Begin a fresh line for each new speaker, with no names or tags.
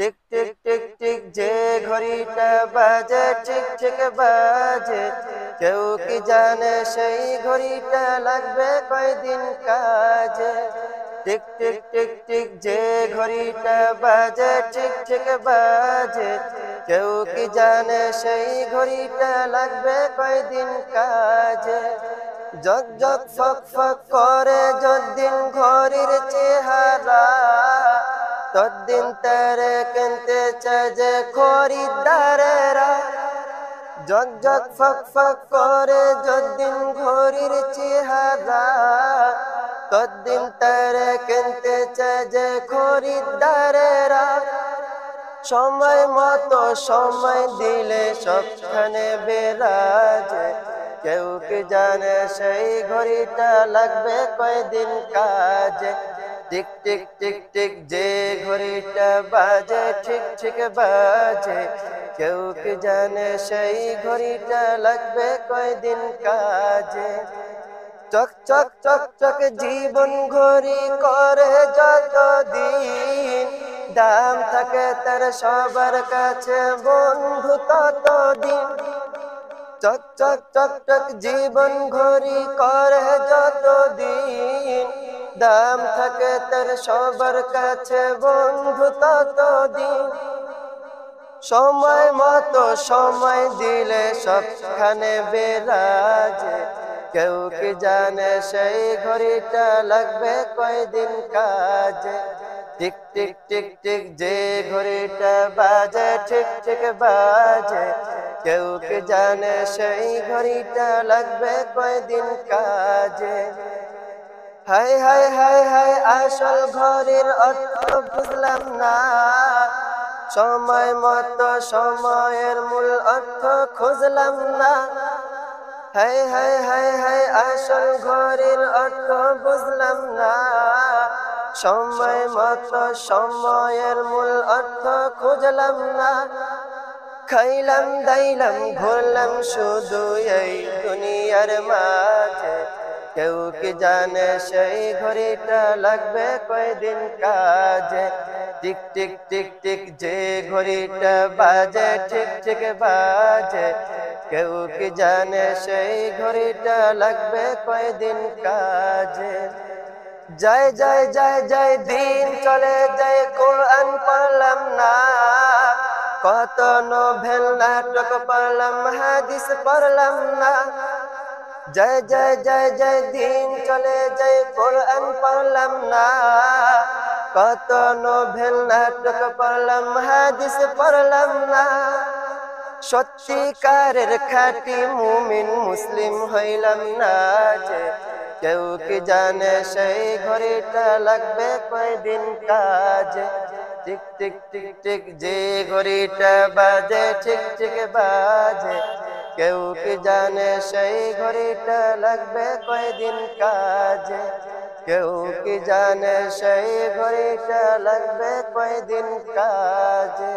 Tick tick tick tick যে ঘড়িটা বাজে ঠিক ঠিক বাজে, কেউ কি জানে সেই ঘড়িটা লাগবে কয়দিন কাজে। টিক টিক টিক টিক যে ঘড়িটা বাজে ঠিক ঠিক বাজে, কেউ কি জানে সেই ঘড়িটা লাগবে কয়দিন কাজে। জগ জগ ফক ফক করে যদ্দিন ঘড়ির চেহারা, তদ্দিন তারে কিনতে চায় যে খরিদ্দারেরা। জগ জগ ফক ফক করে যদ্দিন ঘড়ির চেহারা, তদ্দিন তারে কিনতে চায় যে খরিদ্দারেরা। সময় মতো সময় দিলে সবখানে বেরাজে, কেউ কি জানে সেই ঘড়িটা লাগবে কয়দিন কাজে। টিক টিক টিক টিক যে ঘড়িটা বাজে ঠিক ঠিক বাজে, কেউ কি জানে সেই ঘড়িটা লাগবে কয়দিন কাজে। চক চক চক চক জীবন ঘড়ি করে যতদিন, দাম থাকে তার সবার কাছে বন্ধু ততদিন। চক চক চক চক জীবন ঘড়ি করে যতদিন, দাম থাকে তার সবার কাছে বন্ধু ততদিন। সময় মতো সময় দিলে সবখানে বেরাজে, কেউ কি জানে সেই ঘড়িটা লাগবে কয়দিন কাজে। টিক টিক টিক টিক যে ঘড়িটা বাজে ঠিক ঠিক বাজে, কেউ কি জানে সেই ঘড়িটা লাগবে কয়দিন কাজে। হাই হাই হাই হাই আসল ঘড়ির অর্থ বুঝলাম না, সময় মতো সময়ের মূল অর্থ খুঁজলাম না। হাই হাই হাই হাই আসল ঘড়ির অর্থ বুঝলাম না, সময় মতো সময়ের মূল অর্থ খুঁজলাম না। খাইলাম দাইলাম ঘুরলাম শুধু এই দুনিয়ার মাঝে, কেউ কি জানে সেই ঘড়িটা লাগবে কয়দিন কাজে। টিক টিক টিক টিক যে ঘড়িটা বাজে ঠিক ঠিক বাজে, কেউ কি জানে সেই ঘড়িটা লাগবে কয়দিন কাজে। যায় যায় যায় যায় দিন চলে যায় কোরআন পড়লাম না, কত নোভেল নাটক পড়লাম হাদিস পড়লাম না। যায় যায় যায় যায় দিন চলে যায় কোরআন পড়লাম না, কত নোভেল নাটক পড়লাম হাদিস পড়লাম না। সত্যিকারের খাঁটি মুমিন মুসলিম হইলাম না যে, কেউ কি জানে সেই ঘড়িটা লাগবে কয়দিন কাজে। টিক টিক টিক টিক যে ঘড়িটা বাজে ঠিক ঠিক বাজে, কেউ কি জানে সেই ঘড়িটা লাগবে কয়দিন কাজে। কেউ কি জানে সেই ঘড়িটা লাগবে কয়দিন কাজে।